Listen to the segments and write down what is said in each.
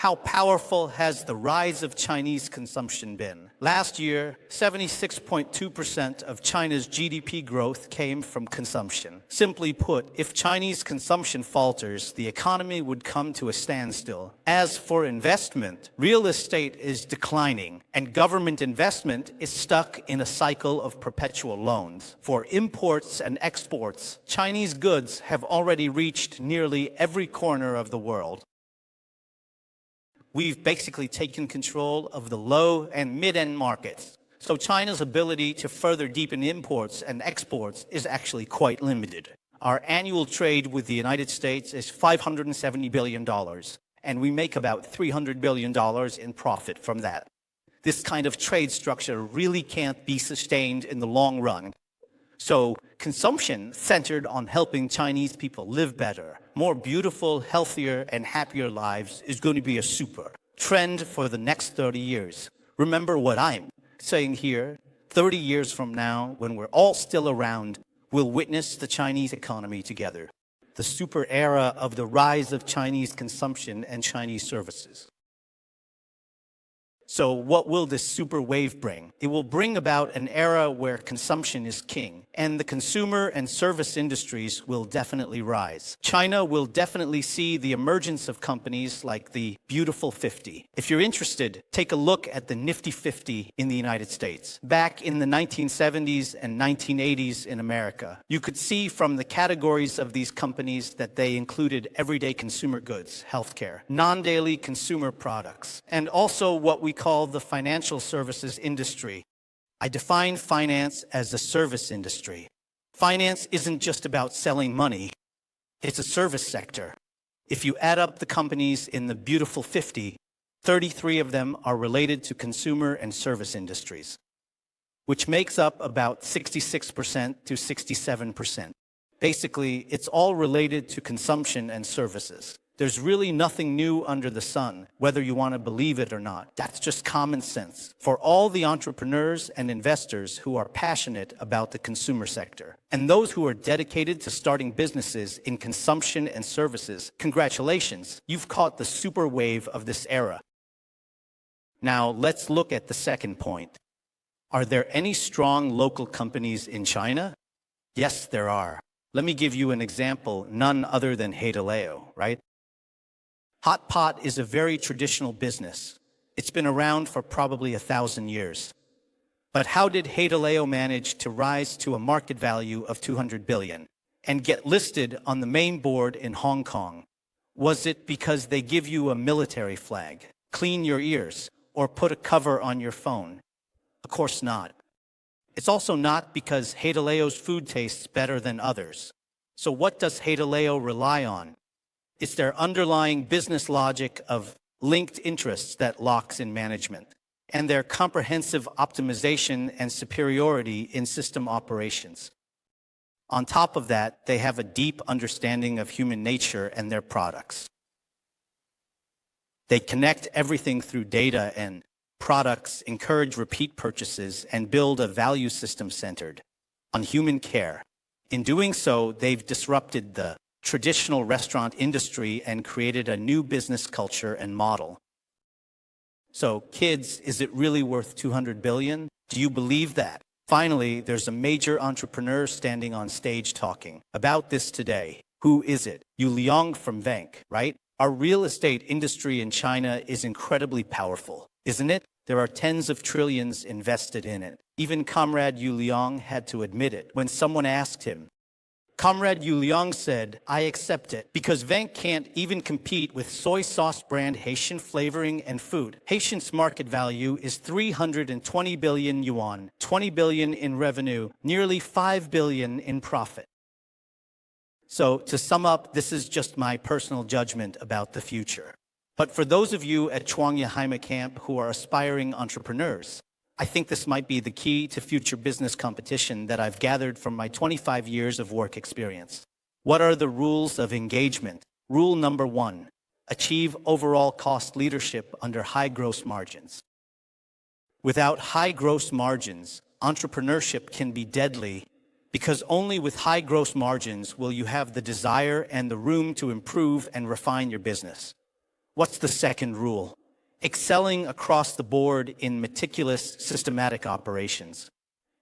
How powerful has the rise of Chinese consumption been? Last year, 76.2% of China's GDP growth came from consumption. Simply put, if Chinese consumption falters, the economy would come to a standstill. As for investment, real estate is declining, and government investment is stuck in a cycle of perpetual loans. For imports and exports, Chinese goods have already reached nearly every corner of the world. We've basically taken control of the low and mid-end markets. So China's ability to further deepen imports and exports is actually quite limited. Our annual trade with the United States is $570 billion, and we make about $300 billion in profit from that. This kind of trade structure really can't be sustained in the long run. So consumption centered on helping Chinese people live better, more beautiful, healthier, and happier lives is going to be a super trend for the next 30 years. Remember what I'm saying here. 30 years from now, when we're all still around, we'll witness the Chinese economy together. The super era of the rise of Chinese consumption and Chinese services. So what will this super wave bring? It will bring about an era where consumption is king, and the consumer and service industries will definitely rise. China will definitely see the emergence of companies like the Beautiful 50. If you're interested, take a look at the Nifty 50 in the United States. Back in the 1970s and 1980s in America, you could see from the categories of these companies that they included everyday consumer goods, healthcare, non-daily consumer products, and also what we call the financial services industry. I define finance as a service industry. Finance isn't just about selling money. It's a service sector. If you add up the companies in the Beautiful 50, 33 of them are related to consumer and service industries, which makes up about 66% to 67%. Basically, it's all related to consumption and services. There's really nothing new under the sun, whether you want to believe it or not. That's just common sense for all the entrepreneurs and investors who are passionate about the consumer sector. And those who are dedicated to starting businesses in consumption and services, congratulations, you've caught the super wave of this era. Now, let's look at the second point. Are there any strong local companies in China? Yes, there are. Let me give you an example, none other than Heideleo, right? Hot pot is a very traditional business. It's been around for probably 1,000 years. But how did Heideleo manage to rise to a market value of 200 billion and get listed on the main board in Hong Kong? Was it because they give you a military flag, clean your ears, or put a cover on your phone? Of course not. It's also not because Heideleo's food tastes better than others. So what does Heideleo rely on? It's their underlying business logic of linked interests that locks in management, and their comprehensive optimization and superiority in system operations. On top of that, they have a deep understanding of human nature and their products. They connect everything through data and products, encourage repeat purchases, and build a value system centered on human care. In doing so, they've disrupted the traditional restaurant industry and created a new business culture and model. So, kids, is it really worth 200 billion? Do you believe that? Finally, there's a major entrepreneur standing on stage talking about this today. Who is it? Yu Liang from Vank, right? Our real estate industry in China is incredibly powerful, isn't it? There are tens of trillions invested in it. Even Comrade Yu Liang had to admit it when someone asked him. Comrade Yu Liang said, "I accept it, because Vank can't even compete with soy sauce brand Haitian flavoring and food. Haitian's market value is 320 billion yuan, 20 billion in revenue, nearly 5 billion in profit." So, to sum up, this is just my personal judgment about the future. But for those of you at Chuangya Haima Camp who are aspiring entrepreneurs, I think this might be the key to future business competition that I've gathered from my 25 years of work experience. What are the rules of engagement? Rule number 1, achieve overall cost leadership under high gross margins. Without high gross margins, entrepreneurship can be deadly, because only with high gross margins will you have the desire and the room to improve and refine your business. What's the second rule? Excelling across the board in meticulous, systematic operations.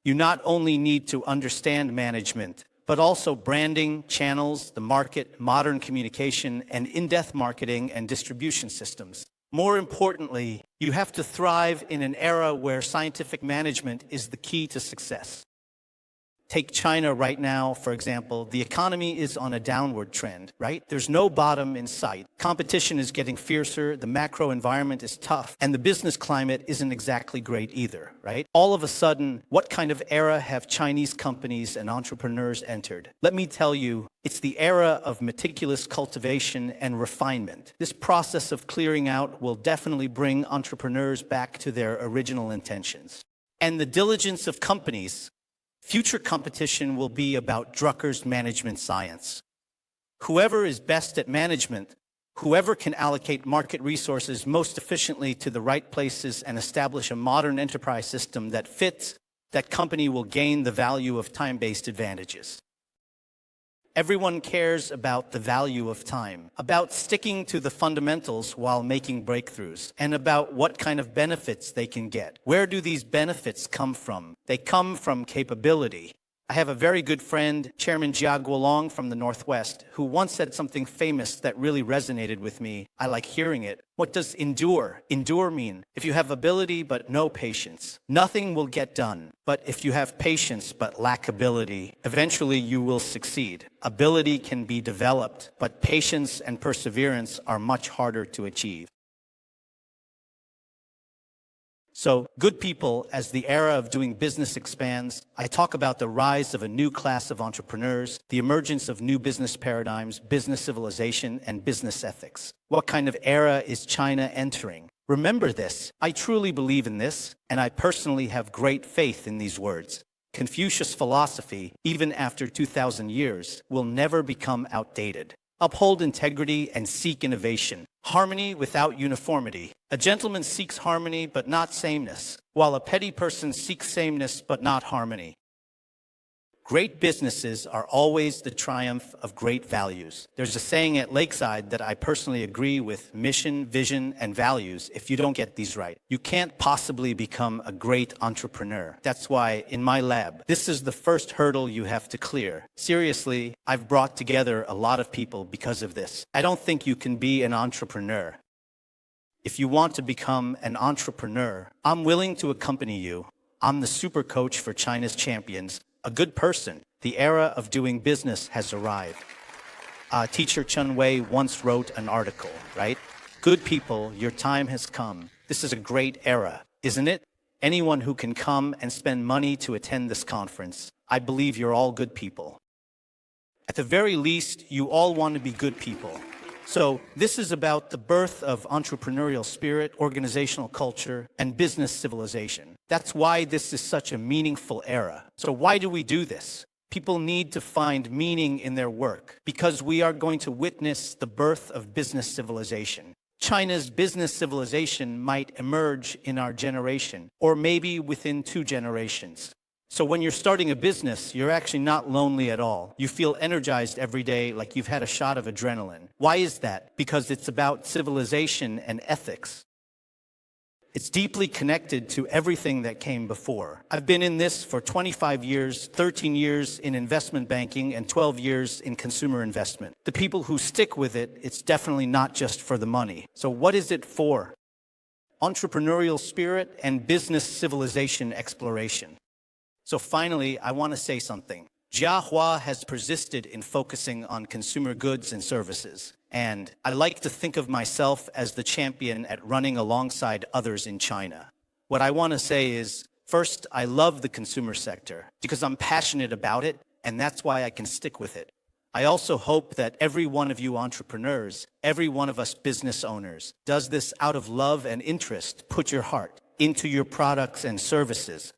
You not only need to understand management, but also branding, channels, the market, modern communication, and in-depth marketing and distribution systems. More importantly, you have to thrive in an era where scientific management is the key to success. Take China right now, for example. The economy is on a downward trend, right? There's no bottom in sight. Competition is getting fiercer, the macro environment is tough, and the business climate isn't exactly great either, right? All of a sudden, what kind of era have Chinese companies and entrepreneurs entered? Let me tell you, it's the era of meticulous cultivation and refinement. This process of clearing out will definitely bring entrepreneurs back to their original intentions. And the diligence of companies. Future competition will be about Drucker's management science. Whoever is best at management, whoever can allocate market resources most efficiently to the right places and establish a modern enterprise system that fits, that company will gain the value of time-based advantages. Everyone cares about the value of time, about sticking to the fundamentals while making breakthroughs, and about what kind of benefits they can get. Where do these benefits come from? They come from capability. I have a very good friend, Chairman Jia Guolong from the Northwest, who once said something famous that really resonated with me. I like hearing it. What does endure mean? If you have ability but no patience, nothing will get done. But if you have patience but lack ability, eventually you will succeed. Ability can be developed, but patience and perseverance are much harder to achieve. So, good people, as the era of doing business expands, I talk about the rise of a new class of entrepreneurs, the emergence of new business paradigms, business civilization, and business ethics. What kind of era is China entering? Remember this. I truly believe in this, and I personally have great faith in these words. Confucius' philosophy, even after 2,000 years, will never become outdated. Uphold integrity and seek innovation. Harmony without uniformity. A gentleman seeks harmony but not sameness, while a petty person seeks sameness but not harmony. Great businesses are always the triumph of great values. There's a saying at Lakeside that I personally agree with: mission, vision, and values. If you don't get these right, you can't possibly become a great entrepreneur. That's why in my lab, this is the first hurdle you have to clear. Seriously, I've brought together a lot of people because of this. I don't think you can be an entrepreneur. If you want to become an entrepreneur, I'm willing to accompany you. I'm the super coach for China's champions. A good person. The era of doing business has arrived. Teacher Chun Wei once wrote an article, right? Good people, your time has come. This is a great era, isn't it? Anyone who can come and spend money to attend this conference, I believe you're all good people. At the very least, you all want to be good people. So this is about the birth of entrepreneurial spirit, organizational culture, and business civilization. That's why this is such a meaningful era. So why do we do this? People need to find meaning in their work because we are going to witness the birth of business civilization. China's business civilization might emerge in our generation, or maybe within 2 generations. So when you're starting a business, you're actually not lonely at all. You feel energized every day like you've had a shot of adrenaline. Why is that? Because it's about civilization and ethics. It's deeply connected to everything that came before. I've been in this for 25 years, 13 years in investment banking, and 12 years in consumer investment. The people who stick with it, it's definitely not just for the money. So what is it for? Entrepreneurial spirit and business civilization exploration. So finally, I want to say something. Jia Hua has persisted in focusing on consumer goods and services. And I like to think of myself as the champion at running alongside others in China. What I want to say is, first, I love the consumer sector because I'm passionate about it, and that's why I can stick with it. I also hope that every one of you entrepreneurs, every one of us business owners, does this out of love and interest. Put your heart into your products and services.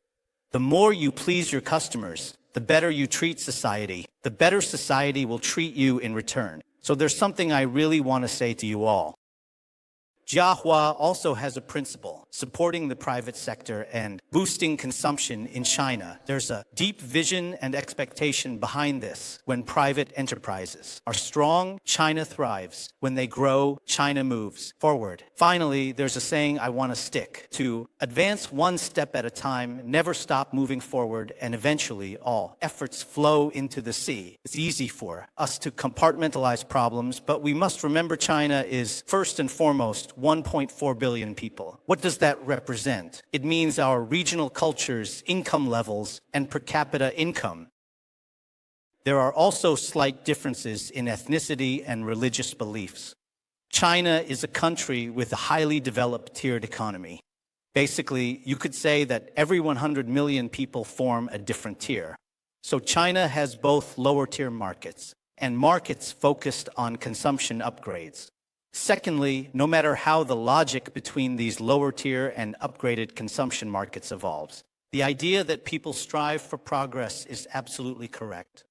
The more you please your customers, the better you treat society, the better society will treat you in return. So there's something I really want to say to you all. Jiahua also has a principle, supporting the private sector and boosting consumption in China. There's a deep vision and expectation behind this. When private enterprises are strong, China thrives. When they grow, China moves forward. Finally, there's a saying I want to stick to: advance one step at a time, never stop moving forward, and eventually all efforts flow into the sea. It's easy for us to compartmentalize problems, but we must remember China is first and foremost 1.4 billion people. What does that represent? It means our regional cultures, income levels, and per capita income. There are also slight differences in ethnicity and religious beliefs. China is a country with a highly developed tiered economy. Basically, you could say that every 100 million people form a different tier. So China has both lower tier markets and markets focused on consumption upgrades. Secondly, no matter how the logic between these lower tier and upgraded consumption markets evolves, the idea that people strive for progress is absolutely correct.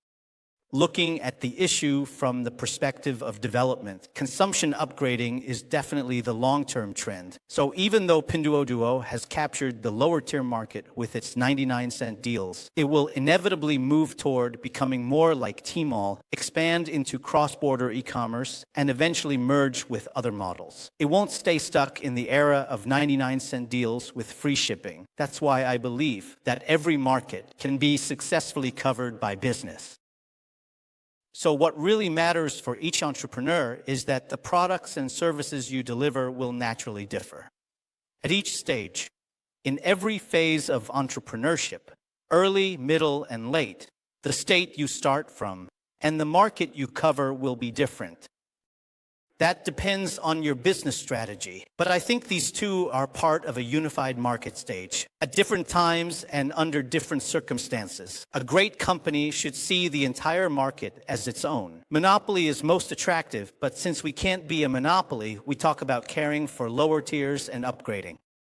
Looking at the issue from the perspective of development, consumption upgrading is definitely the long-term trend. So even though Pinduoduo has captured the lower-tier market with its 99-cent deals, it will inevitably move toward becoming more like Tmall, expand into cross-border e-commerce, and eventually merge with other models. It won't stay stuck in the era of 99-cent deals with free shipping. That's why I believe that every market can be successfully covered by business. So what really matters for each entrepreneur is that the products and services you deliver will naturally differ. At each stage, in every phase of entrepreneurship, early, middle, and late, the state you start from and the market you cover will be different. That depends on your business strategy. But I think these two are part of a unified market stage at different times and under different circumstances. A great company should see the entire market as its own. Monopoly is most attractive, but since we can't be a monopoly, we talk about caring for lower tiers and upgrading.